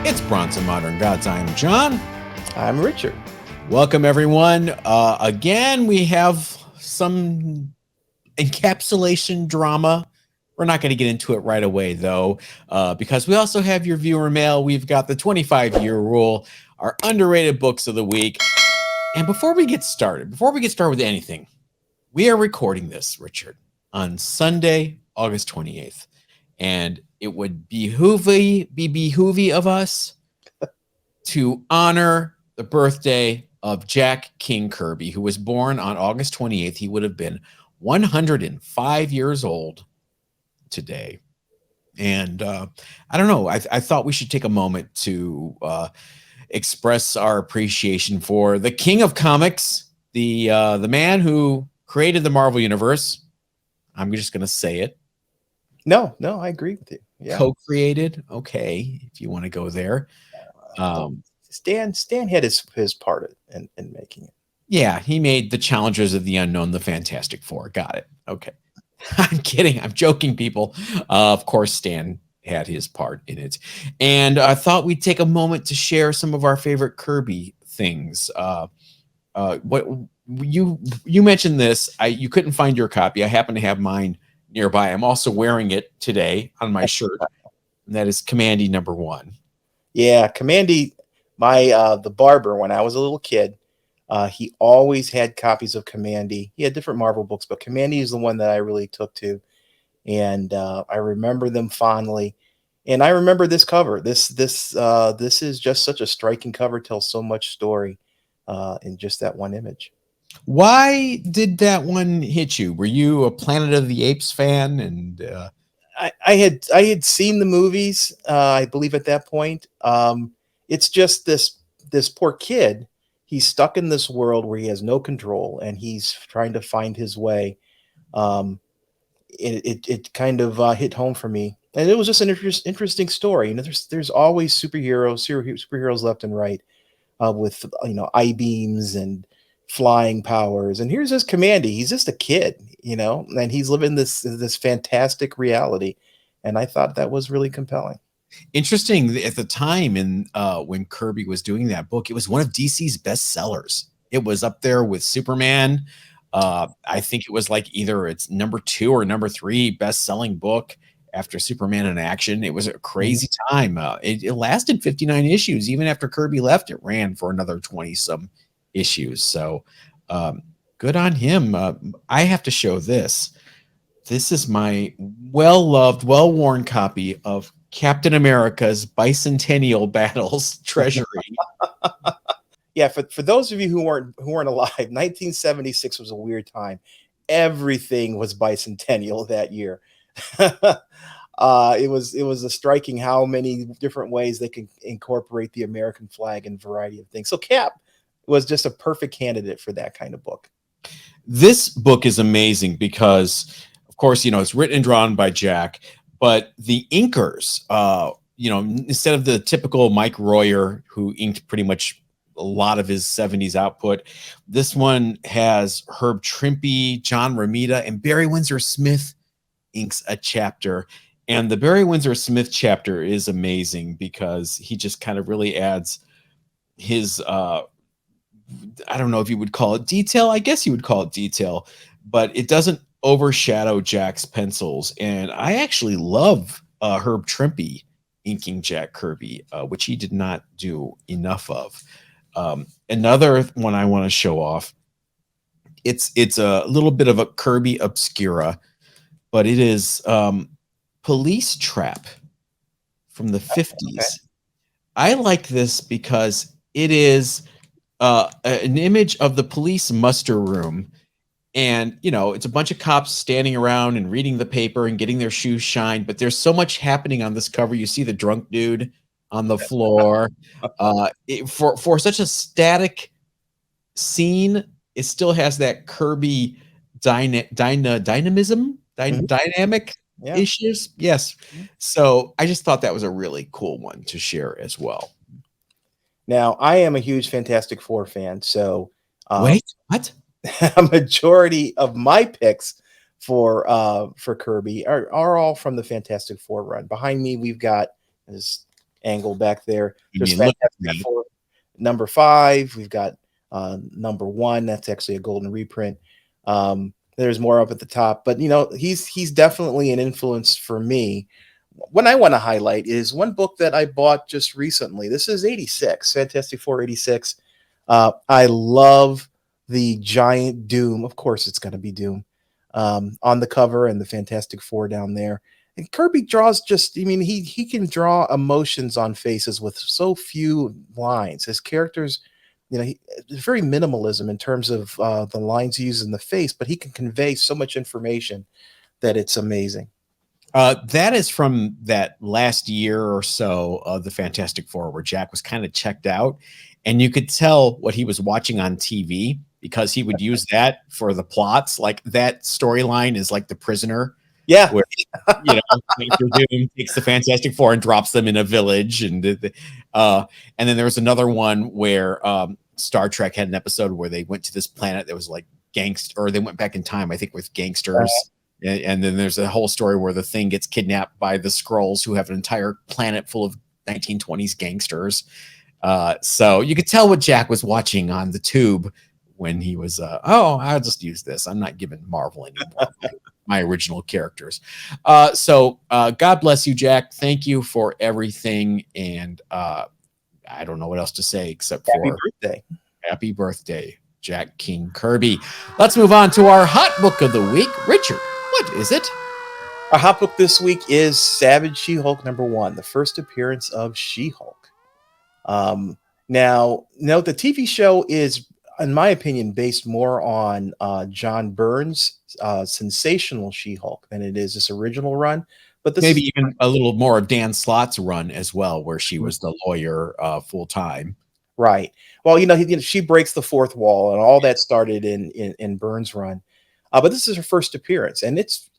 It's Bronson Modern Gods. I am John. I'm Richard. Welcome, everyone. Again, we have some encapsulation drama. We're not going to get into it right away, though, because we also have your viewer mail. We've got the 25-year rule, our underrated books of the week. And before we get started with anything, we are recording this, Richard, on Sunday, August 28th. And it would be behoovy of us to honor the birthday of Jack King Kirby, who was born on August 28th. He would have been 105 years old today. And I don't know, I thought we should take a moment to express our appreciation for the king of comics, the man who created the Marvel Universe. I'm just going to say it. No, I agree with you. Yeah. Co-created. Okay, if you want to go there. Stan had his part in making it. Yeah, he made the Challengers of the Unknown, the Fantastic Four. Got it. Okay. I'm kidding. I'm joking, people. Of course, Stan had his part in it. And I thought we'd take a moment to share some of our favorite Kirby things. What you mentioned this. You couldn't find your copy. I happen to have mine nearby. I'm also wearing it today on my shirt. And that is Commandy #1. Yeah, Commandy, the barber, when I was a little kid, he always had copies of Commandy. He had different Marvel books, but Commandy is the one that I really took to. And I remember them fondly. And I remember this cover. This is just such a striking cover, tells so much story in just that one image. Why did that one hit you? Were you a Planet of the Apes fan? And I had seen the movies, I believe, at that point. It's just this poor kid. He's stuck in this world where he has no control, and he's trying to find his way. It kind of hit home for me, and it was just an interesting story. You know, there's always superheroes left and right, with I-beams and flying powers, and here's this Commandy. He's just a kid, and he's living this fantastic reality, and I thought that was really compelling. Interesting. At the time, when Kirby was doing that book, it was one of DC's best sellers. It was up there with Superman. I think it was like either it's #2 or #3 best-selling book after Superman in Action. It was a crazy time. It lasted 59 issues. Even after Kirby left, it ran for another 20-some issues. So good on him. I have to show this. This is my well-loved, well-worn copy of Captain America's Bicentennial Battles Treasury. Yeah, for those of you who weren't alive, 1976 was a weird time. Everything was bicentennial that year. It was a striking how many different ways they could incorporate the American flag in a variety of things. So Cap was just a perfect candidate for that kind of book. This book is amazing because, of course, it's written and drawn by Jack, but the inkers, instead of the typical Mike Royer, who inked pretty much a lot of his 70s output, this one has Herb Trimpe, John Romita, and Barry Windsor Smith inks a chapter. And the Barry Windsor Smith chapter is amazing because he just kind of really adds his, I don't know if you would call it detail. I guess you would call it detail, but it doesn't overshadow Jack's pencils. And I actually love Herb Trimpe inking Jack Kirby, which he did not do enough of. Another one I want to show off. It's a little bit of a Kirby obscura, but it is Police Trap from the 50s. Okay. I like this because it is an image of the police muster room. And, it's a bunch of cops standing around and reading the paper and getting their shoes shined. But there's so much happening on this cover. You see the drunk dude on the floor. For such a static scene, it still has that Kirby dynamism, dynamic issues. Yes. So I just thought that was a really cool one to share as well. Now, I am a huge Fantastic Four fan. So wait, what? A majority of my picks for Kirby are all from the Fantastic Four run. Behind me, we've got this angle back there. I There's mean, look at Fantastic me. Four number 5. We've got number 1. That's actually a golden reprint. There's more up at the top, but he's definitely an influence for me. What I want to highlight is one book that I bought just recently. This is 86, Fantastic Four 86. I love the giant Doom. Of course, it's going to be Doom on the cover, and the Fantastic Four down there. And Kirby draws he can draw emotions on faces with so few lines. His characters, there's very minimalism in terms of the lines he uses in the face, but he can convey so much information that it's amazing. That is from that last year or so of the Fantastic Four, where Jack was kind of checked out, and you could tell what he was watching on TV because he would use that for the plots. Like that storyline is like The Prisoner, Yeah, where Dr. Doom takes the Fantastic Four and drops them in a village, and then there was another one where Star Trek had an episode where they went to this planet that was like gangster, or they went back in time, I think, with gangsters. And then there's a whole story where the Thing gets kidnapped by the Skrulls, who have an entire planet full of 1920s gangsters. So you could tell what Jack was watching on the tube when he was, I'll just use this. I'm not giving Marvel anymore my original characters. So God bless you, Jack. Thank you for everything. And I don't know what else to say except for happy birthday, Jack King Kirby. Let's move on to our hot book of the week. Richard, what is it? Our hot book this week is Savage She-Hulk number 1, the first appearance of She-Hulk. Now, note the TV show is, in my opinion, based more on John Byrne's sensational She-Hulk than it is this original run. But this maybe even a little more of Dan Slott's run as well, where she was the lawyer full time. Right. Well, she breaks the fourth wall, and all that started in Byrne's run. But this is her first appearance, and it's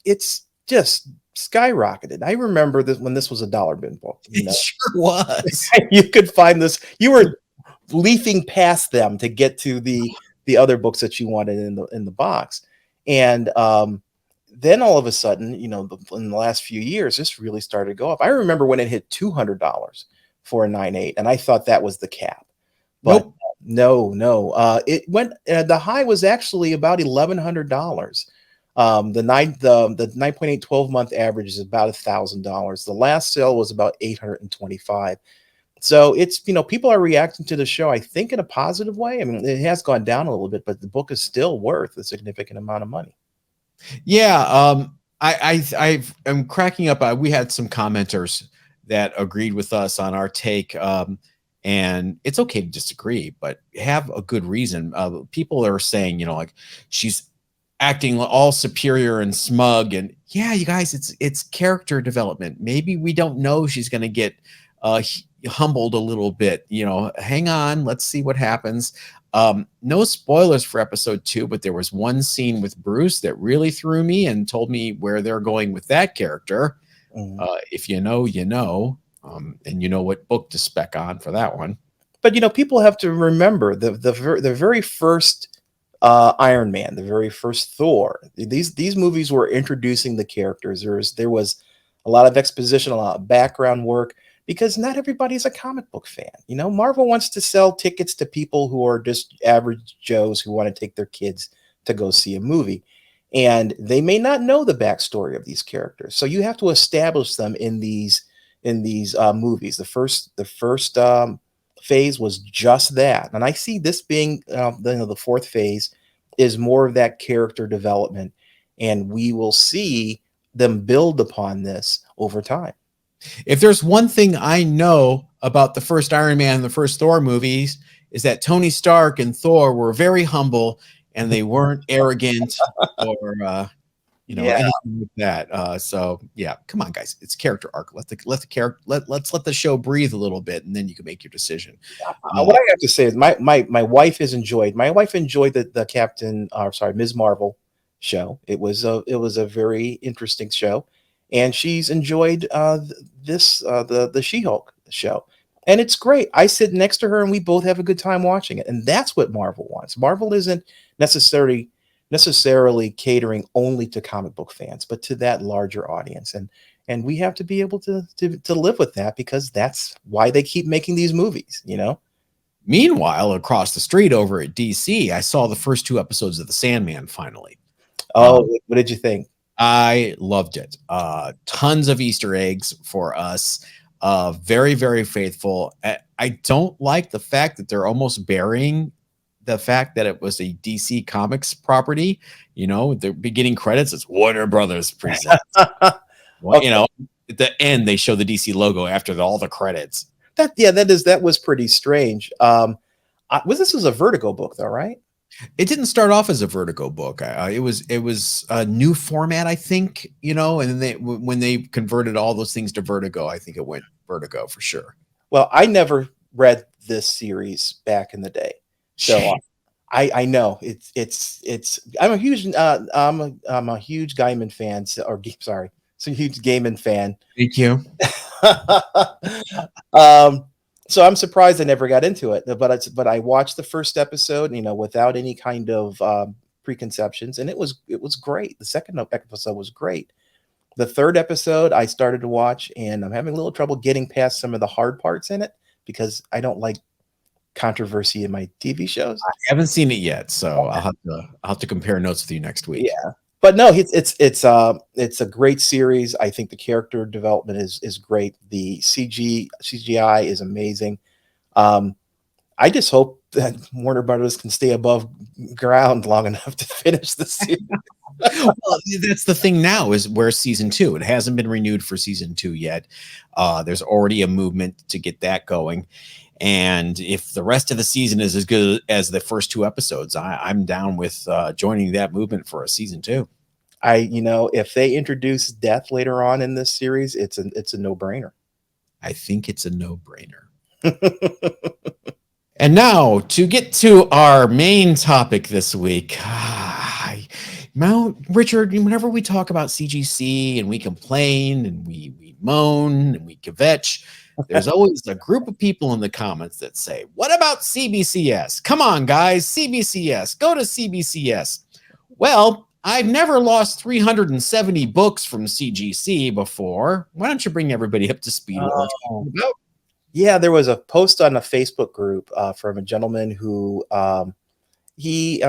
just skyrocketed. I remember this when this was a dollar bin book. It sure was. You could find this. You were leafing past them to get to the other books that you wanted in the box, and then all of a sudden, in the last few years, this really started to go up. I remember when it hit $200 for a 9.8, and I thought that was the cap. But no. It went. The high was actually about $1,100. The 9.8 12-month average is about $1,000. The last sale was about $825. So it's people are reacting to the show, I think, in a positive way. I mean, it has gone down a little bit, but the book is still worth a significant amount of money. Yeah, I'm cracking up. We had some commenters that agreed with us on our take. And it's okay to disagree, but have a good reason. People are saying, like she's acting all superior and smug, and yeah, you guys, it's character development. Maybe we don't know she's going to get humbled a little bit. Hang on, let's see what happens. No spoilers for episode 2, but there was one scene with Bruce that really threw me and told me where they're going with that character. If you know, you know. And you know what book to spec on for that one. But people have to remember the very first Iron Man, the very first Thor. These movies were introducing the characters. There was a lot of exposition, a lot of background work, because not everybody's a comic book fan. Marvel wants to sell tickets to people who are just average Joes who want to take their kids to go see a movie. And they may not know the backstory of these characters. So you have to establish them in these movies. The first phase was just that, and I see this being the fourth phase is more of that character development, and we will see them build upon this over time. If there's one thing I know about the first Iron Man and the first Thor movies, is that Tony Stark and Thor were very humble, and they weren't arrogant or anything like that. So yeah, come on, guys, it's character arc. Let's let the show breathe a little bit, and then you can make your decision. What I have to say is my wife enjoyed the Captain, Ms. Marvel show. It was a very interesting show, and she's enjoyed the She-Hulk show, and it's great. I sit next to her, and we both have a good time watching it, and that's what Marvel wants. Marvel isn't necessarily catering only to comic book fans, but to that larger audience. and we have to be able to live with that, because that's why they keep making these movies, you know. Meanwhile, across the street over at DC, I saw the first 2 episodes of The Sandman finally. Oh, what did you think? I loved it. Tons of Easter eggs for us. Very, very faithful. I don't like the fact that they're almost burying the fact that it was a DC Comics property. You know, the beginning credits, it's Warner Brothers presents. Well, Okay. you know, at the end, they show the DC logo after all the credits. That was pretty strange. This was a Vertigo book, though, right? It didn't start off as a Vertigo book. It was a new format, I think, you know, and then when they converted all those things to Vertigo, I think it went Vertigo for sure. Well, I never read this series back in the day, so I know it's. I'm a huge I'm a huge Gaiman fan, sorry, it's a huge Gaiman fan. Thank you. So I'm surprised I never got into it, but I watched the first episode, you know, without any kind of preconceptions, and it was great. The second episode was great. The third episode I started to watch, and I'm having a little trouble getting past some of the hard parts in it, because I don't like controversy in my TV shows. I haven't seen it yet, so I'll have to compare notes with you next week. Yeah. But no, it's a great series. I think the character development is great. The CGI is amazing. I just hope that Warner Brothers can stay above ground long enough to finish the series. Well, that's the thing now, is where's season 2? It hasn't been renewed for season 2 yet. There's already a movement to get that going. And if the rest of the season is as good as the first 2 episodes, I'm down with joining that movement for a season 2. If they introduce death later on in this series, it's a no-brainer. I think it's a no-brainer. And now to get to our main topic this week. Richard, whenever we talk about CGC and we complain and we moan and we kvetch, there's always a group of people in the comments that say, what about CBCS? Come on, guys, CBCS. Go to CBCS. Well, I've never lost 370 books from CGC before. Why don't you bring everybody up to speed? Yeah, there was a post on a Facebook group from a gentleman who he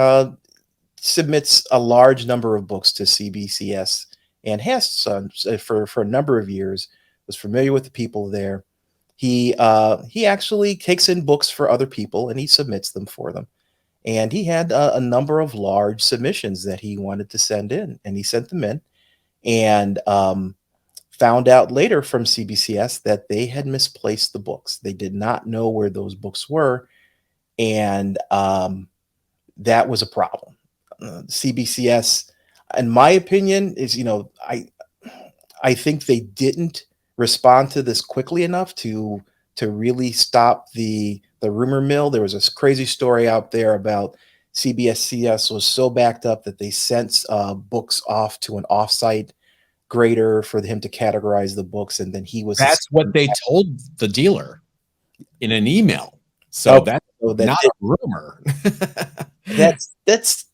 submits a large number of books to CBCS and has some for a number of years, was familiar with the people there. He actually takes in books for other people and he submits them for them. And he had a number of large submissions that he wanted to send in, and he sent them in, and found out later from CBCS that they had misplaced the books. They did not know where those books were, and that was a problem. CBCS, in my opinion, is, I think they didn't respond to this quickly enough to really stop the rumor mill. There was this crazy story out there about CBCS was so backed up that they sent books off to an offsite grader for him to categorize the books, and then That's what they told the dealer in an email. So that's not a rumor. That's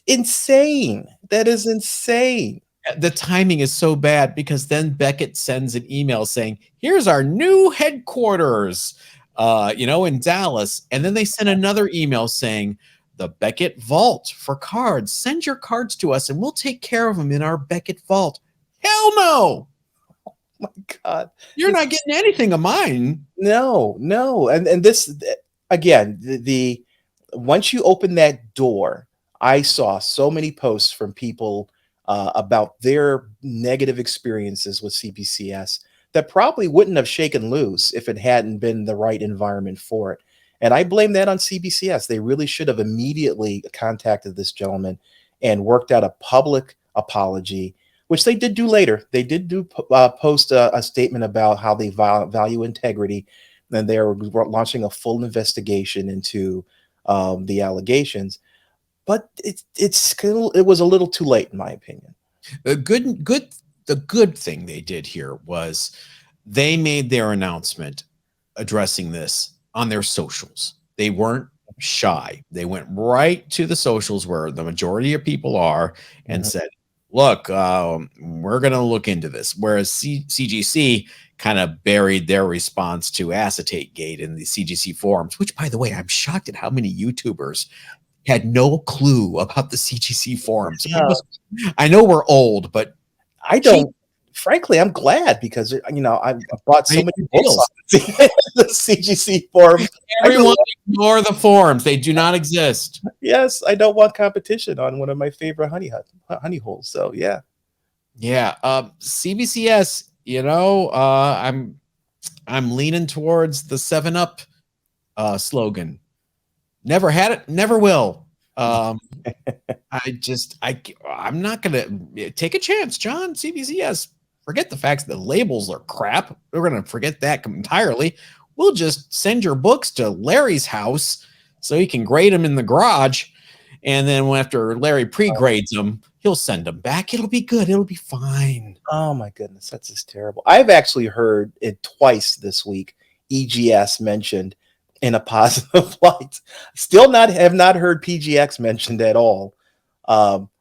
insane. That is insane. The timing is so bad, because then Beckett sends an email saying, here's our new headquarters, in Dallas. And then they send another email saying, the Beckett vault for cards. Send your cards to us and we'll take care of them in our Beckett vault. Hell no. Oh my God. You're not getting anything of mine. No. And this, again, once you open that door, I saw so many posts from people about their negative experiences with CBCS that probably wouldn't have shaken loose if it hadn't been the right environment for it. And I blame that on CBCS. They really should have immediately contacted this gentleman and worked out a public apology, which they did do later. They did post a statement about how they value integrity, and they're launching a full investigation into the allegations. But it was a little too late, in my opinion. The good thing they did here was they made their announcement addressing this on their socials. They weren't shy. They went right to the socials where the majority of people are and said, look, we're going to look into this. Whereas CGC kind of buried their response to Acetate Gate in the CGC forums, which, by the way, I'm shocked at how many YouTubers had no clue about the CGC forums. I know we're old, but I don't. Frankly, I'm glad because I bought so many books on the CGC forums. Everyone ignore the forums; they do not exist. Yes, I don't want competition on one of my favorite honey holes. So yeah, CBCS. I'm leaning towards the 7-Up slogan. Never had it, never will. I'm not gonna take a chance, John. CBCS. Forget the facts the labels are crap. We're gonna forget that entirely. We'll just send your books to Larry's house so he can grade them in the garage, and then after Larry pre-grades them, he'll send them back. It'll be good. It'll be fine. Oh my goodness, that's just terrible. I've actually heard it twice this week. EGS mentioned in a positive light. Still have not heard PGX mentioned at all.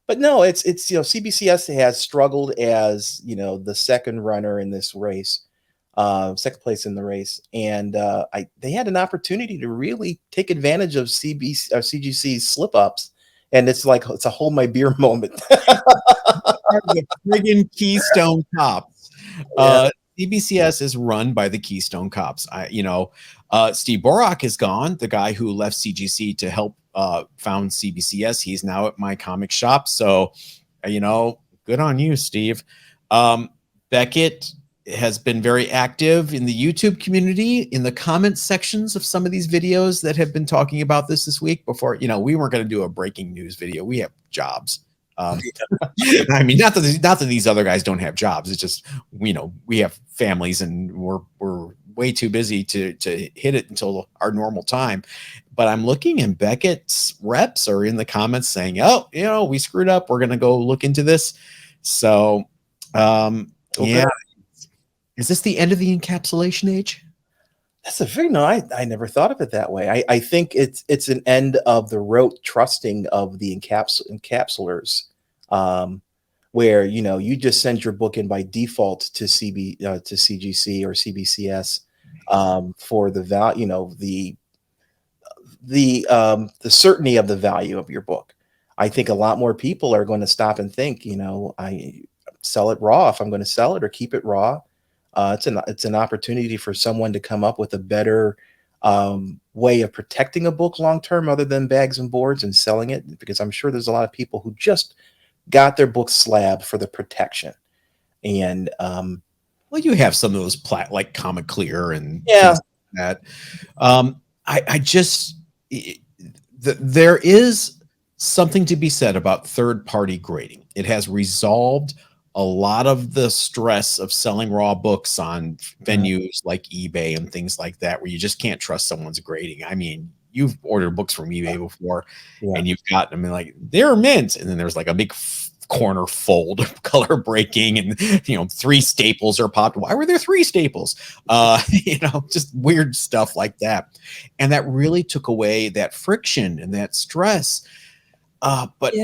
But no, it's CBCS has struggled as the second runner in this race, second place in the race, and they had an opportunity to really take advantage of CGC's slip ups, and it's a hold my beer moment. The friggin' Keystone Cops. Yeah. CBCS is run by the Keystone Cops. Steve Borak is gone, the guy who left CGC to help found CBCS. He's now at my comic shop. So, good on you, Steve. Beckett has been very active in the YouTube community, in the comment sections of some of these videos that have been talking about this week. Before, we weren't going to do a breaking news video. We have jobs. I mean, not that these other guys don't have jobs. It's just, we have families and we're way too busy to hit it until our normal time. But I'm looking, and Beckett's reps are in the comments saying, "Oh, we screwed up. We're going to go look into this." So, yeah. Is this the end of the encapsulation age? That's I never thought of it that way. I think it's an end of the rote trusting of the encapsulers, where you just send your book in by default to CGC or CBCS for the value, the certainty of the value of your book. I think a lot more people are going to stop and think, I sell it raw if I'm going to sell it, or keep it raw. It's an opportunity for someone to come up with a better way of protecting a book long term, other than bags and boards and selling it, because I'm sure there's a lot of people who just got their book slabbed for the protection. And well, you have some of those like Comic Clear and yeah, like that. There is something to be said about third-party grading. It has resolved a lot of the stress of selling raw books on venues like eBay and things like that, where you just can't trust someone's grading. I mean, you've ordered books from eBay before, and you've gotten them and like, they're mint, and then there's like a big corner fold, color breaking, and 3 staples are popped. Why were there 3 staples? Just weird stuff like that. And that really took away that friction and that stress. But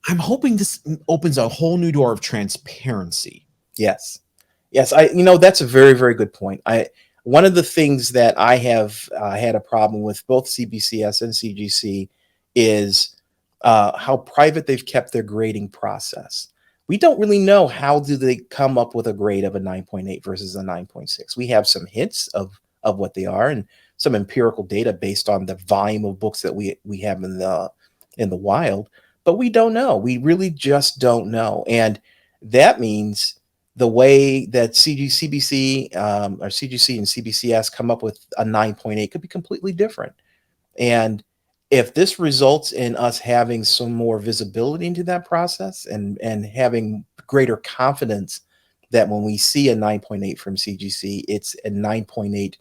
I'm hoping this opens a whole new door of transparency. Yes. That's a very, very good point. One of the things that I have had a problem with both CBCS and CGC is how private they've kept their grading process. We don't really know how do they come up with a grade of a 9.8 versus a 9.6. We have some hints of what they are, and some empirical data based on the volume of books that we have in the wild, but we don't know. We really just don't know. And that means the way that CBC or CGC and CBCS come up with a 9.8 could be completely different. And if this results in us having some more visibility into that process, and having greater confidence that when we see a 9.8 from CGC, it's a 9.8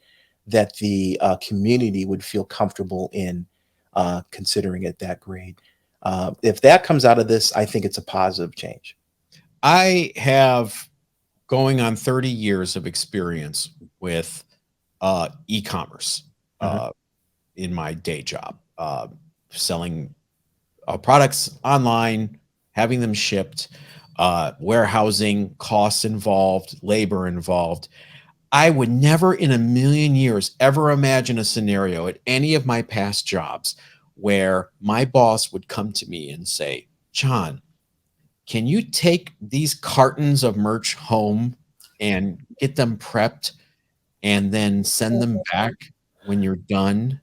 that the community would feel comfortable in considering it that grade. If that comes out of this, I think it's a positive change. I have going on 30 years of experience with e-commerce in my day job, selling products online, having them shipped. warehousing costs involved, labor involved. I would never in a million years ever imagine a scenario at any of my past jobs where my boss would come to me and say, John, can you take these cartons of merch home and get them prepped and then send them back when you're done?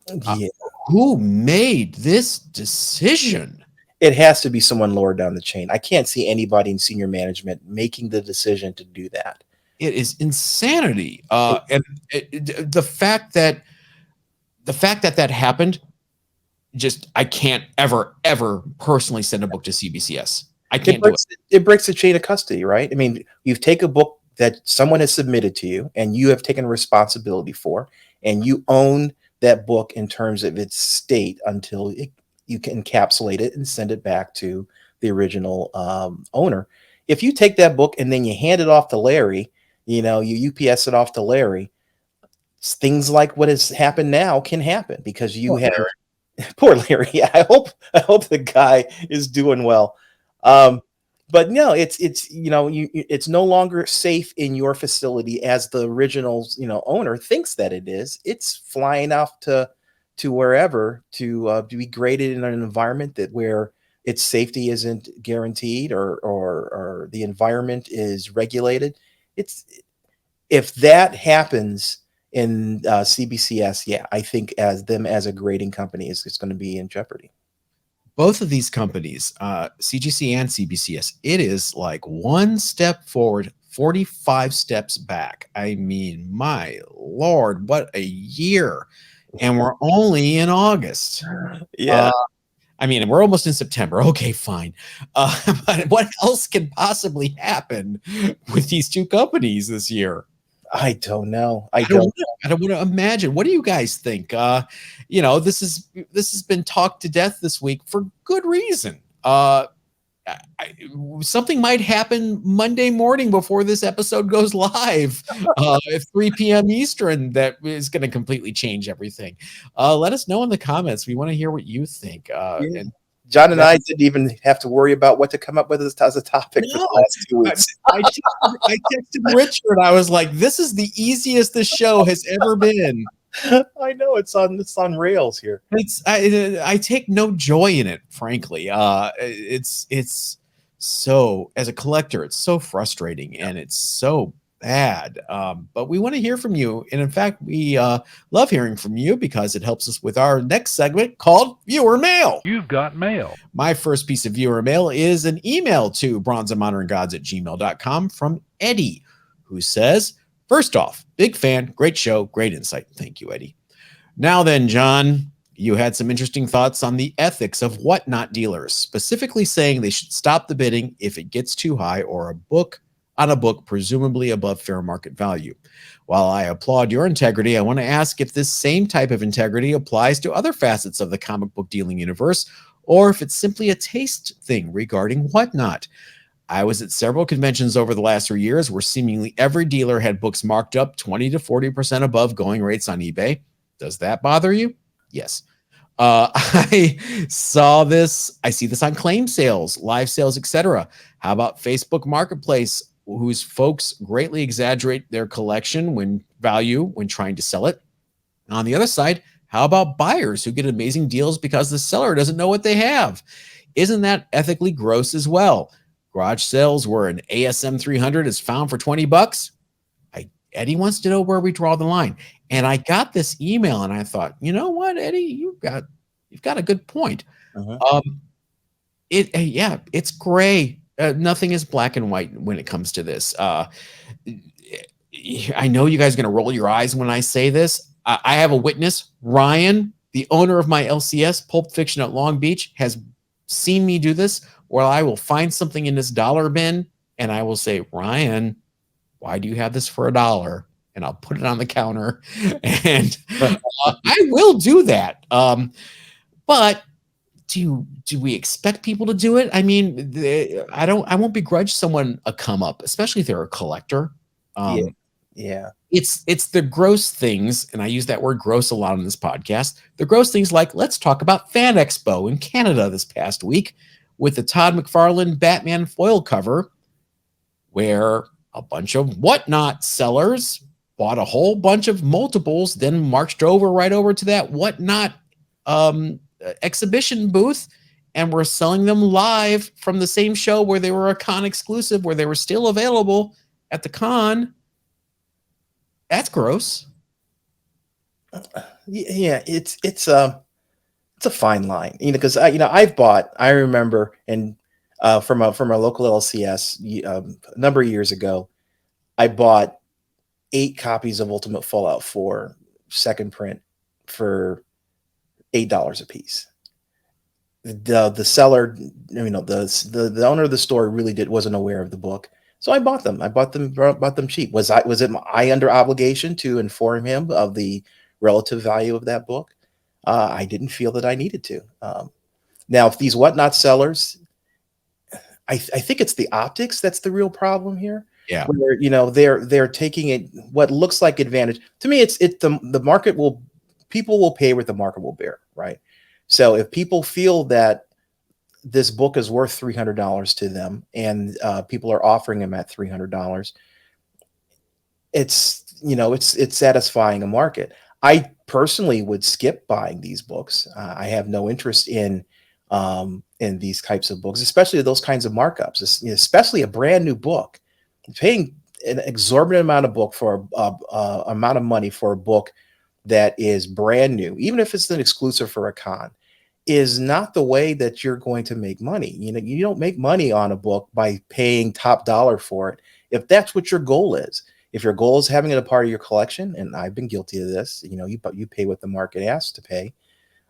Yeah. Who made this decision? It has to be someone lower down the chain. I can't see anybody in senior management making the decision to do that. It is insanity. And the fact that that happened, just I can't ever personally send a book to CBCS. I can't do it. It breaks the chain of custody, right? I mean, you've taken a book that someone has submitted to you and you have taken responsibility for, and you own that book in terms of its state until you can encapsulate it and send it back to the original owner. If you take that book and then you hand it off to Larry, you UPS it off to Larry, things like what has happened now can happen because you have poor Larry. I hope the guy is doing well. But no, it's no longer safe in your facility as the original owner thinks that it is. It's flying off to wherever to be graded in an environment where its safety isn't guaranteed or the environment is regulated. If that happens in CBCS, yeah, I think as a grading company it's going to be in jeopardy. Both of these companies, CGC and CBCS, it is like one step forward, 45 steps back. I mean, my Lord, what a year. And we're only in August. Yeah. I mean, we're almost in September. Okay, fine. But what else can possibly happen with these two companies this year? I don't know. I don't want to imagine. What do you guys think? This has been talked to death this week for good reason. Something might happen Monday morning before this episode goes live at 3 p.m. Eastern that is going to completely change everything. Let us know in the comments. We want to hear what you think. And John and I didn't even have to worry about what to come up with as a topic for the last 2 weeks. I texted Richard. I was like, "This is the easiest this show has ever been." I know it's on rails here. I take no joy in it, frankly. It's so, as a collector, it's so frustrating and it's so bad. But we want to hear from you, and in fact, we love hearing from you because it helps us with our next segment called Viewer Mail. You've got mail. My first piece of viewer mail is an email to bronzeandmoderngods@gmail.com from Eddie, who says, first off, big fan, great show, great insight. Thank you, Eddie. Now then, John, you had some interesting thoughts on the ethics of whatnot dealers, specifically saying they should stop the bidding if it gets too high or on a book presumably above fair market value. While I applaud your integrity, I want to ask if this same type of integrity applies to other facets of the comic book dealing universe, or if it's simply a taste thing regarding whatnot. I was at several conventions over the last 3 years where seemingly every dealer had books marked up 20 to 40% above going rates on eBay. Does that bother you? Yes. I see this on claim sales, live sales, etc. How about Facebook Marketplace, whose folks greatly exaggerate their collection when trying to sell it? On the other side, how about buyers who get amazing deals because the seller doesn't know what they have? Isn't that ethically gross as well? Garage sales where an ASM 300 is found for $20. Eddie wants to know where we draw the line. And I got this email and I thought, you know what, Eddie, you've got a good point. It's gray. Nothing is black and white when it comes to this. I know you guys are going to roll your eyes when I say this. I have a witness. Ryan, the owner of my LCS, Pulp Fiction at Long Beach, has seen me do this, where I will find something in this dollar bin and I will say, Ryan, why do you have this for $1? And I'll put it on the counter, and I will do that. But do we expect people to do it? I mean, I won't begrudge someone a come up, especially if they're a collector. Yeah. It's the gross things, and I use that word gross a lot on this podcast. The gross things, like, let's talk about Fan Expo in Canada this past week, with the Todd McFarlane Batman foil cover, where a bunch of Whatnot sellers bought a whole bunch of multiples, then marched right over to that Whatnot exhibition booth, and were selling them live from the same show where they were a con exclusive, where they were still available at the con. That's gross. Yeah, it's a fine line, because I remember, and from a local LCS a number of years ago, I bought 8 copies of Ultimate Fallout 4 second print for $8 a piece. The seller, the owner of the store really wasn't aware of the book, so I bought them. Bought them cheap. Was it I under obligation to inform him of the relative value of that book? I didn't feel that I needed to. Now, if these Whatnot sellers, I think it's the optics that's the real problem here. Yeah, where they're taking it what looks like advantage. To me, the market people will pay what the market will bear, right? So if people feel that this book is worth $300 to them, and people are offering them at $300, it's satisfying a market. I personally would skip buying these books. I have no interest in these types of books, especially those kinds of markups, especially a brand new book. Paying an exorbitant amount of money for a book that is brand new, even if it's an exclusive for a con, is not the way that you're going to make money. You don't make money on a book by paying top dollar for it. If that's what your goal is, if your goal is having it a part of your collection, and I've been guilty of this, you pay what the market asks to pay,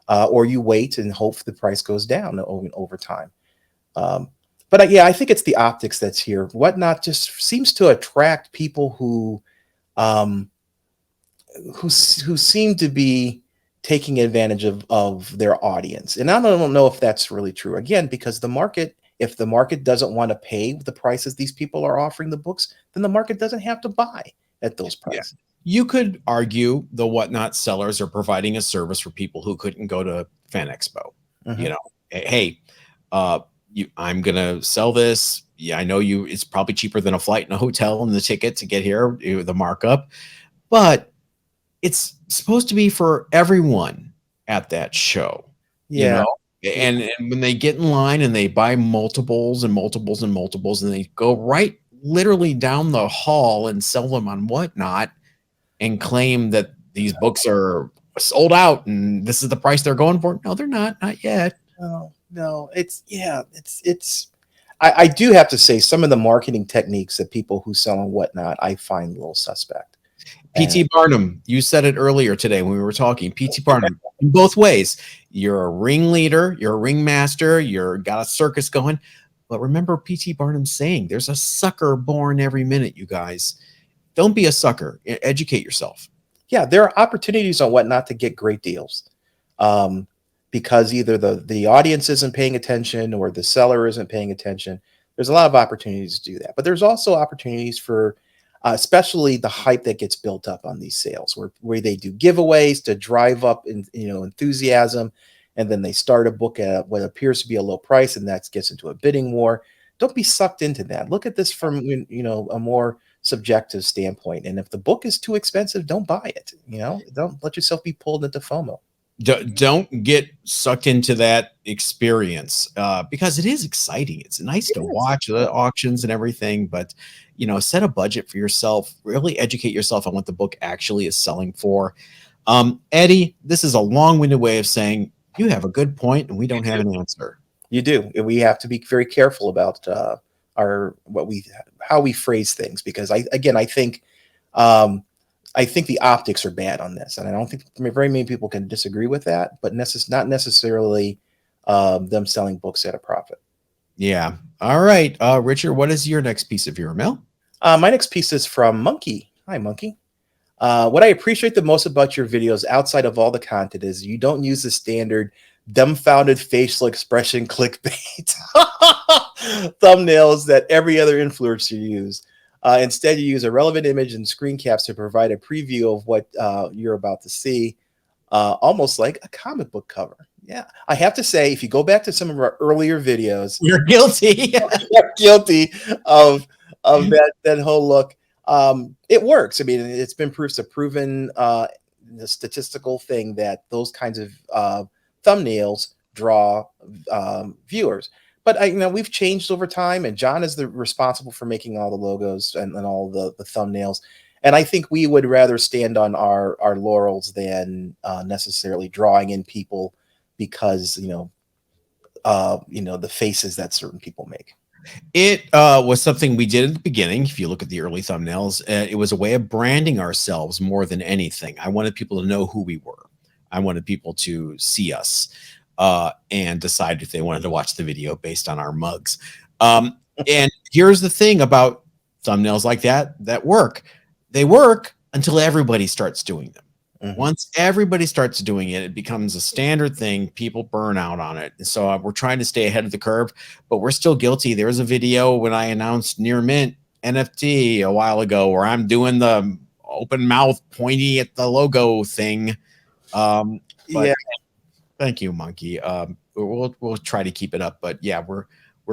or you wait and hope the price goes down over time. But yeah, I think it's the optics that's here. Whatnot just seems to attract people who seem to be taking advantage of their audience. And I don't know if that's really true. Again, because if the market doesn't want to pay the prices these people are offering the books, then the market doesn't have to buy at those prices. Yeah. You could argue the Whatnot sellers are providing a service for people who couldn't go to Fan Expo. Mm-hmm. Hey, I'm gonna sell this. Yeah, I know it's probably cheaper than a flight and a hotel and the ticket to get here, the markup, but it's supposed to be for everyone at that show. Yeah. And when they get in line and they buy multiples and multiples and multiples, and they go right literally down the hall and sell them on Whatnot and claim that these books are sold out and this is the price they're going for. No, they're not yet. No, I do have to say, some of the marketing techniques that people who sell on Whatnot, I find a little suspect. P.T. Barnum, you said it earlier today when we were talking. P.T. Barnum, in both ways. You're a ringleader, you're a ringmaster, you're got a circus going. But remember P.T. Barnum saying, there's a sucker born every minute, you guys. Don't be a sucker. Educate yourself. Yeah, there are opportunities on Whatnot to get great deals. Because either the audience isn't paying attention or the seller isn't paying attention. There's a lot of opportunities to do that. But there's also opportunities for especially the hype that gets built up on these sales, where they do giveaways to drive up enthusiasm, and then they start a book at what appears to be a low price, and that gets into a bidding war. Don't be sucked into that. Look at this from a more subjective standpoint. And if the book is too expensive, don't buy it. Don't let yourself be pulled into FOMO. Don't get sucked into that experience because it is exciting. It's nice to watch the auctions and everything, but set a budget for yourself. Really educate yourself on what the book actually is selling for. Eddie, this is a long-winded way of saying you have a good point and we don't have an answer. You do. We have to be very careful about how we phrase things, because I think the optics are bad on this, and I don't think very many people can disagree with that, but not necessarily them selling books at a profit. Yeah. All right. Richard, what is your next piece of viewer mail? My next piece is from Monkey. Hi, Monkey. What I appreciate the most about your videos, outside of all the content, is you don't use the standard dumbfounded facial expression clickbait thumbnails that every other influencer use. Instead, you use a relevant image and screen caps to provide a preview of what you're about to see, almost like a comic book cover. Yeah, I have to say, if you go back to some of our earlier videos, You're guilty. you're guilty of that whole look. It works. I mean, it's been proven, the statistical thing that those kinds of thumbnails draw viewers. But we've changed over time, and John is the responsible for making all the logos and all the thumbnails. And I think we would rather stand on our laurels than necessarily drawing in people because the faces that certain people make. It was something we did at the beginning. If you look at the early thumbnails, it was a way of branding ourselves more than anything. I wanted people to know who we were. I wanted people to see us and decide if they wanted to watch the video based on our mugs. And here's the thing about thumbnails like that work. They work until everybody starts doing them. Mhm. Once everybody starts doing it, it becomes a standard thing. People burn out on it. And so we're trying to stay ahead of the curve, but we're still guilty. There was a video when I announced Near Mint NFT a while ago where I'm doing the open mouth pointy at the logo thing. Yeah. Thank you, Monkey. We'll try to keep it up, but yeah, we're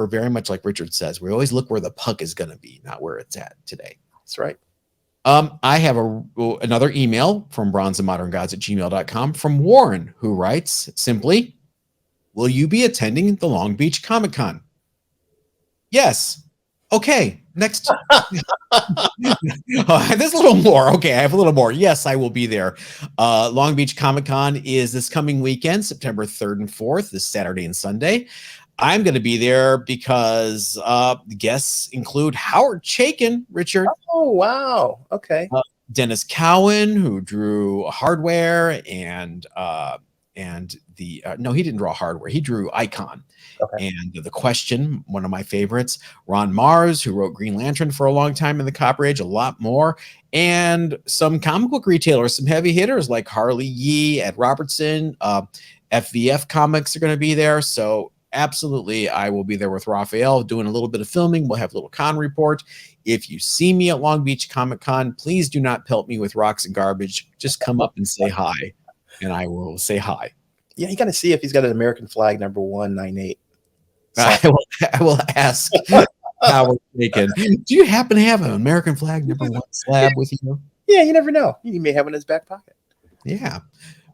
very much like Richard says. We always look where the puck is going to be, not where it's at today. That's right. I have another email from bronzeandmoderngods@gmail.com from Warren, who writes simply, will you be attending the Long Beach Comic Con? Yes. Okay. Next. There's a little more. Okay. I have a little more. Yes, I will be there. Long Beach Comic Con is this coming weekend, September 3rd and 4th, this Saturday and Sunday. I'm going to be there because the guests include Howard Chaykin, Richard. Oh, wow. Okay. Dennis Cowan, who drew Hardware, and no, he didn't draw Hardware. He drew Icon. Okay. And The Question, one of my favorites. Ron Mars, who wrote Green Lantern for a long time in the Copper Age, a lot more. And some comic book retailers, some heavy hitters like Harley Yee, Ed Robertson, FVF Comics are going to be there. So absolutely, I will be there with Raphael doing a little bit of filming. We'll have a little con report. If you see me at Long Beach Comic Con, please do not pelt me with rocks and garbage. Just come up and say hi, and I will say hi. Yeah, you got to see if he's got an American flag number 198. I will ask Howard Bacon. Do you happen to have an American flag number 1 slab with you? Yeah, you never know. He may have one in his back pocket. Yeah.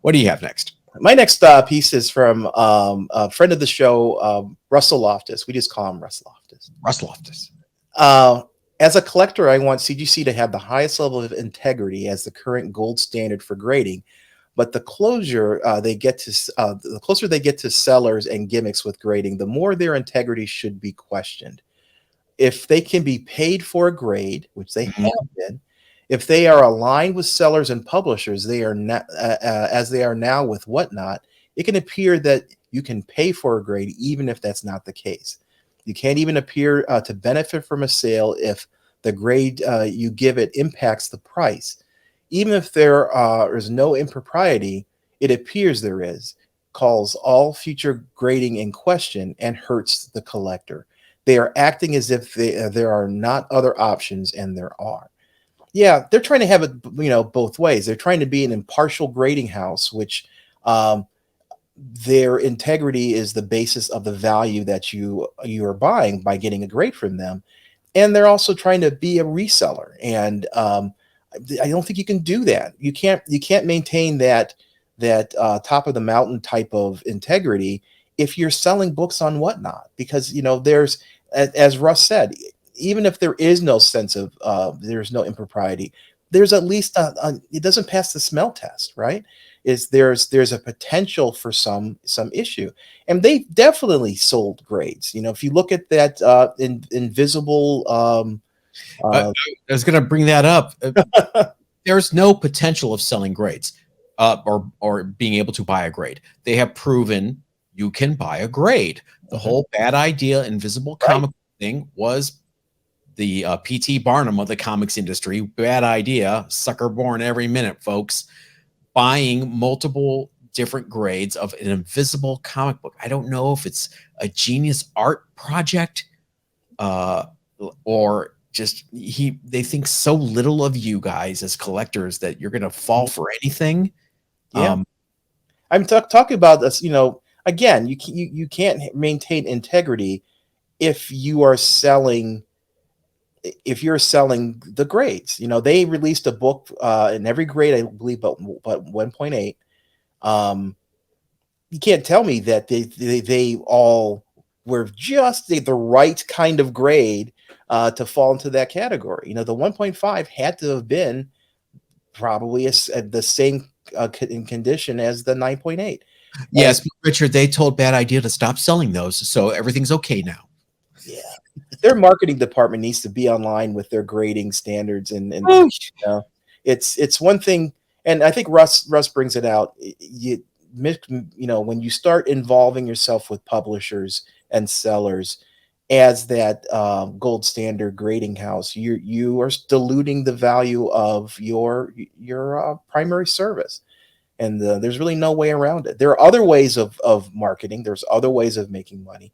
What do you have next? My next piece is from a friend of the show, Russell Loftus. We just call him Russ Loftus. Russ Loftus. As a collector, I want CGC to have the highest level of integrity as the current gold standard for grading. But the closer they get to sellers and gimmicks with grading, the more their integrity should be questioned. If they can be paid for a grade, which they have been, if they are aligned with sellers and publishers, they are not, as they are now with Whatnot, it can appear that you can pay for a grade even if that's not the case. You can't even appear to benefit from a sale if the grade you give it impacts the price. Even if there is no impropriety, it appears there is, calls all future grading in question and hurts the collector. They are acting as if there are not other options, and there are. Yeah, they're trying to have it, both ways. They're trying to be an impartial grading house, which their integrity is the basis of the value that you are buying by getting a grade from them. And they're also trying to be a reseller. And I don't think you can do that. You can't maintain that top of the mountain type of integrity if you're selling books on Whatnot, because there's, as Russ said, even if there is no sense of there's no impropriety, there's at least it doesn't pass the smell test, right? There's a potential for some issue, and they definitely sold grades. If you look at that invisible. I was going to bring that up. There's no potential of selling grades or being able to buy a grade. They have proven you can buy a grade. The whole bad idea, invisible comic thing, was the P.T. Barnum of the comics industry. Bad idea. Sucker born every minute, folks. Buying multiple different grades of an invisible comic book. I don't know if it's a genius art project or just they think so little of you guys as collectors that you're going to fall for anything. Yeah. I'm talking about this, again, you can't maintain integrity if you are selling if you're selling the grades. You know, they released a book in every grade, I believe, but 1.8. You can't tell me that they all were just the right kind of grade to fall into that category. You know, the 1.5 had to have been probably the same in condition as the 9.8. And Yes, but Richard, they told Bad Idea to stop selling those, so everything's okay now. yeah, their marketing department needs to be online with their grading standards, and Oh, you know, it's one thing, and I think Russ brings it out. You know, when you start involving yourself with publishers and sellers as that gold standard grading house, you are diluting the value of your primary service, and there's really no way around it. There are other ways of marketing. There's other ways of making money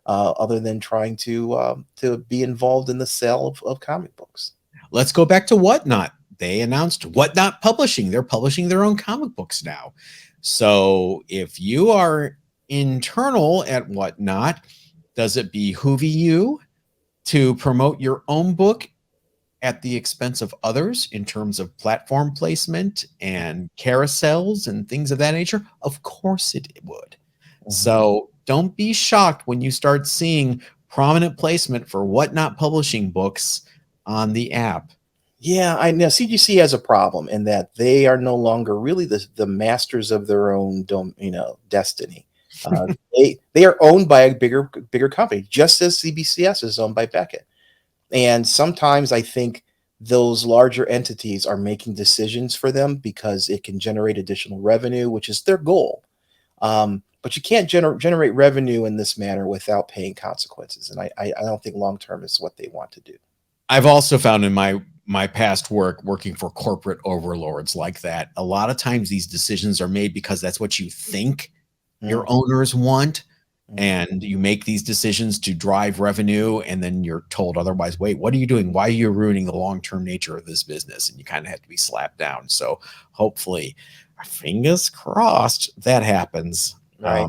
other than trying to be involved in the sale of comic books. let's go back to Whatnot. They announced Whatnot Publishing. They're publishing their own comic books now. So if you are internal at Whatnot, does it behoove you to promote your own book at the expense of others in terms of platform placement and carousels and things of that nature? Of course it would. Mhm. So don't be shocked when you start seeing prominent placement for Whatnot Publishing books on the app. Yeah, I know CGC has a problem in that they are no longer really the masters of their own destiny. They are owned by a bigger company, just as CBCS is owned by Beckett. And sometimes I think those larger entities are making decisions for them because it can generate additional revenue, which is their goal. But you can't generate revenue in this manner without paying consequences. And I don't think long term is what they want to do. I've also found in my past work working for corporate overlords like that, a lot of times these decisions are made because that's what you think your owners want, and you make these decisions to drive revenue, and then you're told otherwise. Wait, what are you doing? Why are you ruining the long-term nature of this business? And you kind of have to be slapped down. So hopefully, fingers crossed, that happens. Right.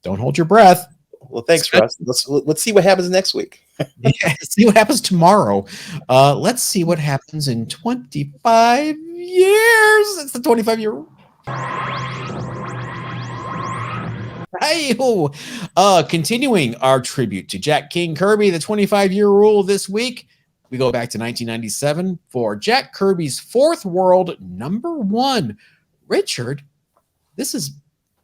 Don't hold your breath. Well, thanks, Russ. Let's see what happens next week. Yeah, see what happens tomorrow. Let's see what happens in 25 years. It's the 25-year. Hey, continuing our tribute to Jack King Kirby, the 25-year rule this week. We go back to 1997 for Jack Kirby's Fourth World #1. Richard, this is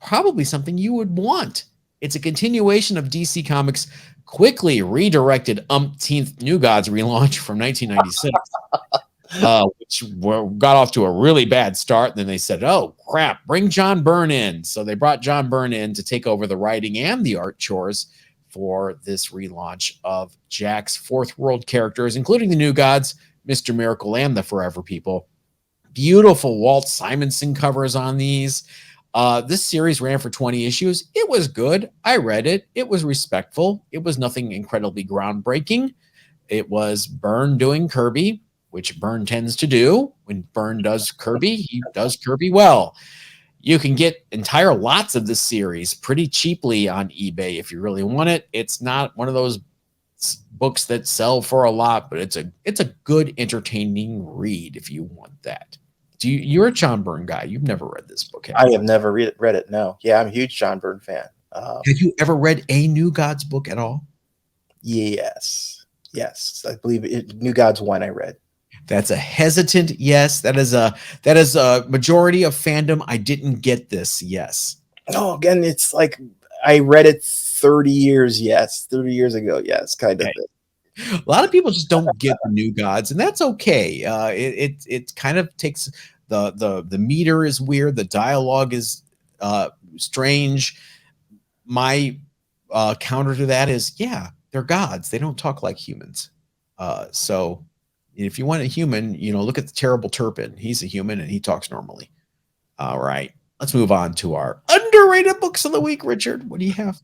probably something you would want. It's a continuation of DC Comics' quickly redirected umpteenth New Gods relaunch from 1996, which got off to a really bad start. And then they said, oh, crap, bring John Byrne in. So they brought John Byrne in to take over the writing and the art chores for this relaunch of Jack's Fourth World characters, including the New Gods, Mr. Miracle, and the Forever People. Beautiful Walt Simonson covers on these. This series ran for 20 issues. It was good. I read it. It was respectful. It was nothing incredibly groundbreaking. It was Byrne doing Kirby, which Byrne tends to do. When Byrne does Kirby, he does Kirby well. You can get entire lots of this series pretty cheaply on eBay if you really want it. It's not one of those books that sell for a lot, but it's a good, entertaining read if you want that. You're a John Byrne guy. You've never read this book, have you? I have never read it. No. Yeah, I'm a huge John Byrne fan. Have you ever read a New Gods book at all? Yes. I believe New Gods 1 I read. That's a hesitant yes. That is a majority of fandom. I didn't get this. Yes. No, again, it's like I read it 30 years. Yes, 30 years ago. Yes, kind of. Okay. A lot of people just don't get the New Gods, and that's okay. It kind of takes the meter is weird. The dialogue is strange. My counter to that is, yeah, they're gods. They don't talk like humans. So if you want a human, look at the Terrible Turpin. He's a human and he talks normally. All right, let's move on to our underrated books of the week. Richard, what do you have?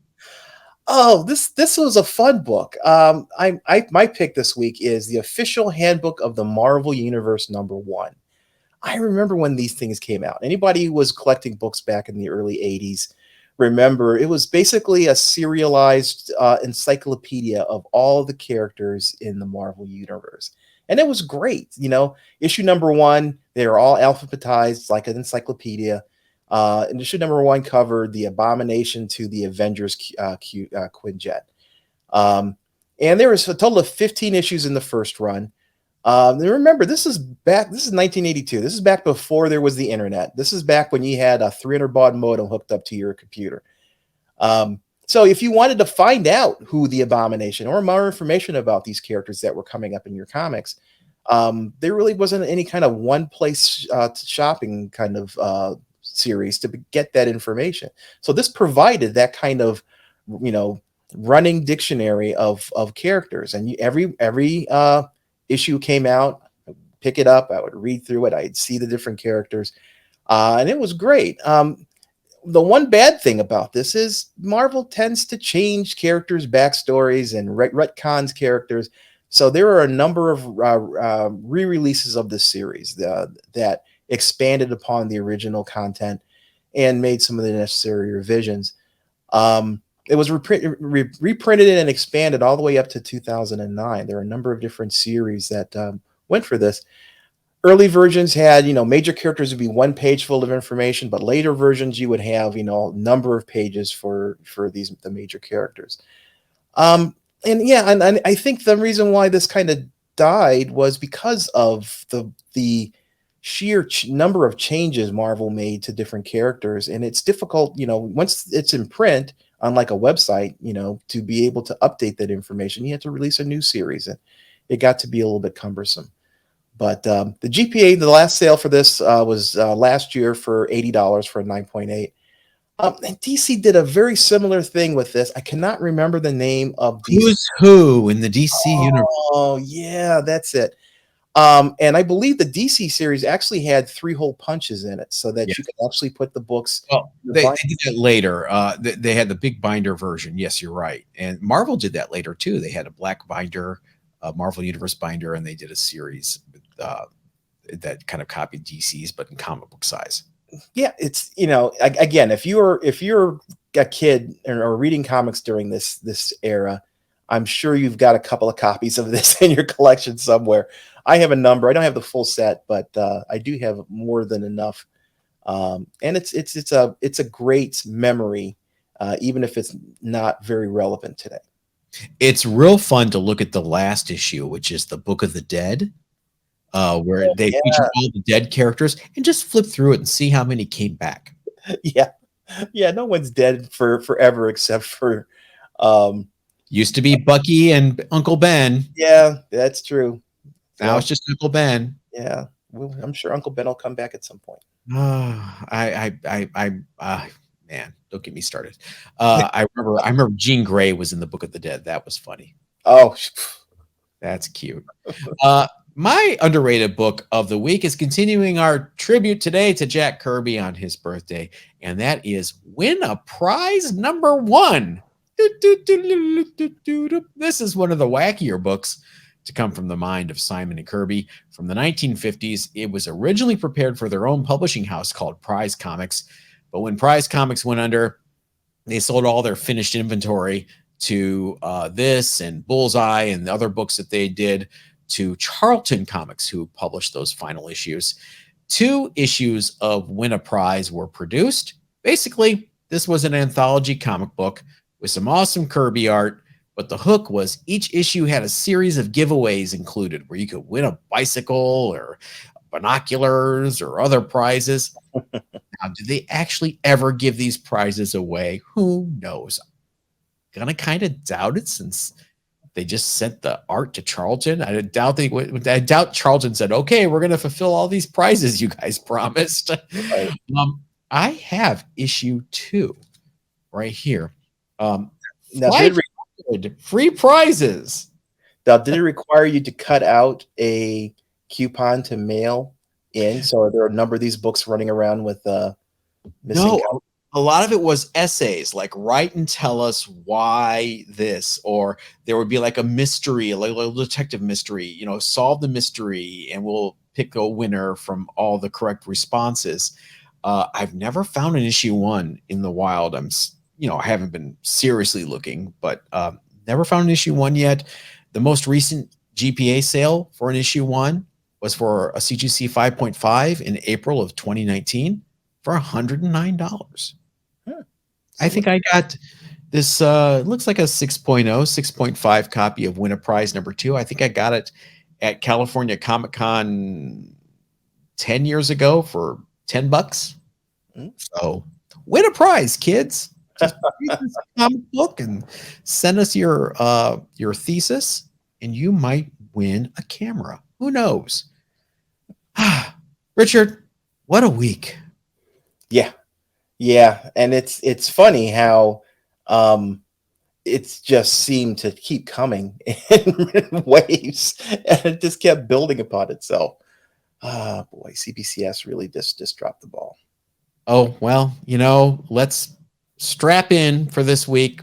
Oh, this was a fun book. My pick this week is the Official Handbook of the Marvel Universe #1. I remember when these things came out. Anybody who was collecting books back in the early 80s remember, it was basically a serialized encyclopedia of all the characters in the Marvel universe. And it was great. You know, issue number one, they were all alphabetized like an encyclopedia. And issue number one covered the Abomination to the Avengers Quinjet. And there was a total of 15 issues in the first run. And remember, this is 1982. This is back before there was the internet. This is back when you had a 300 baud modem hooked up to your computer. So if you wanted to find out who the Abomination or more information about these characters that were coming up in your comics, there really wasn't any kind of one place shopping kind of series to get that information. So this provided that kind of, you know, running dictionary of characters, and every issue came out, I'd pick it up, I would read through it, I'd see the different characters, and it was great. The one bad thing about this is Marvel tends to change characters' backstories and retcons characters. So there are a number of re-releases of this series that expanded upon the original content and made some of the necessary revisions. It was reprinted and expanded all the way up to 2009. There are a number of different series that went for this. Early versions had, you know, major characters would be one page full of information, but later versions you would have, you know, a number of pages for the major characters. And yeah, and I think the reason why this kind of died was because of the sheer number of changes Marvel made to different characters, and it's difficult, you know, once it's in print, unlike a website, you know, to be able to update that information, you have to release a new series, and it got to be a little bit cumbersome. But the GPA, the last sale for this was last year for $80 for a 9.8. And DC did a very similar thing with this. I cannot remember the name of DC. Who's Who in the DC universe. Oh, yeah, that's it. And I believe the DC series actually had 3-hole punches in it so that you could actually put the books. Well, they did that later. They had the big binder version. Yes, you're right. And Marvel did that later too. They had a black binder, Marvel Universe binder, and they did a series that kind of copied DC's, but in comic book size. Yeah, it's, you know, again, if you're a kid or reading comics during this era, I'm sure you've got a couple of copies of this in your collection somewhere. I have a number. I don't have the full set, but I do have more than enough. And it's a great memory, even if it's not very relevant today. It's real fun to look at the last issue, which is the Book of the Dead, where they feature all the dead characters, and just flip through it and see how many came back. Yeah, no one's dead for forever except for used to be Bucky and Uncle Ben. Yeah, that's true. Now it's just Uncle Ben. Yeah, well, I'm sure Uncle Ben will come back at some point. Man, don't get me started. I remember Jean Grey was in the Book of the Dead. That was funny. Oh, that's cute. My underrated book of the week is continuing our tribute today to Jack Kirby on his birthday, and that is Win a Prize #1. This is one of the wackier books to come from the mind of Simon and Kirby. From the 1950s, it was originally prepared for their own publishing house called Prize Comics, but when Prize Comics went under, they sold all their finished inventory to this and Bullseye and the other books that they did to Charlton Comics, who published those final issues. 2 issues of Win a Prize were produced. Basically, this was an anthology comic book with some awesome Kirby art, but the hook was each issue had a series of giveaways included where you could win a bicycle or binoculars or other prizes. Now, do they actually ever give these prizes away? Who knows? I'm gonna kind of doubt it, since they just sent the art to Charlton. I doubt Charlton said, "Okay, we're gonna fulfill all these prizes you guys promised." Right. I have issue 2 right here. Now, free prizes. Now, did it require you to cut out a coupon to mail in? So there are a number of these books running around with missing. No, a lot of it was essays, like write and tell us why this, or there would be like a mystery, like a little detective mystery, you know, solve the mystery and we'll pick a winner from all the correct responses. I've never found an issue 1 in the wild. I haven't been seriously looking, but never found an issue 1 yet. The most recent GPA sale for an issue 1 was for a CGC 5.5 in April of 2019 for $109. I think I got this, looks like a 6.0, 6.5 copy of Win a Prize #2. I think I got it at California Comic Con 10 years ago for $10. So win a prize, kids. Just read this comic book and send us your thesis, and you might win a camera. Who knows? Richard, what a week. Yeah, and it's funny how it's just seemed to keep coming in waves, and it just kept building upon itself. Ah, boy, CBCS really just dropped the ball. Oh, well, let's strap in for this week.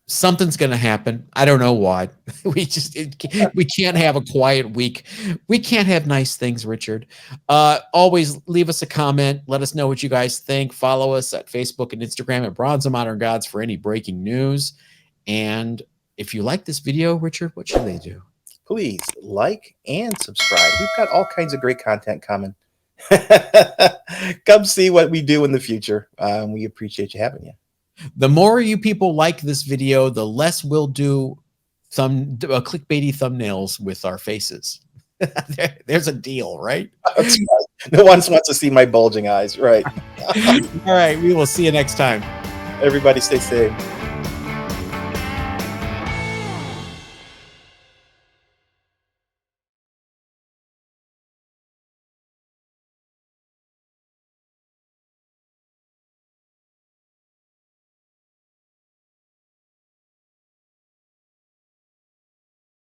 Something's going to happen. I don't know what. We can't have a quiet week. We can't have nice things, Richard. Always leave us a comment. Let us know what you guys think. Follow us at Facebook and Instagram at Bronze and Modern Gods for any breaking news. And if you like this video, Richard, what should they do? Please like and subscribe. We've got all kinds of great content coming. Come see what we do in the future. We appreciate you having you. The more you people like this video, the less we'll do clickbaity thumbnails with our faces. There's a deal, right? That's right. No one wants to see my bulging eyes, right? All right, we will see you next time. Everybody stay safe.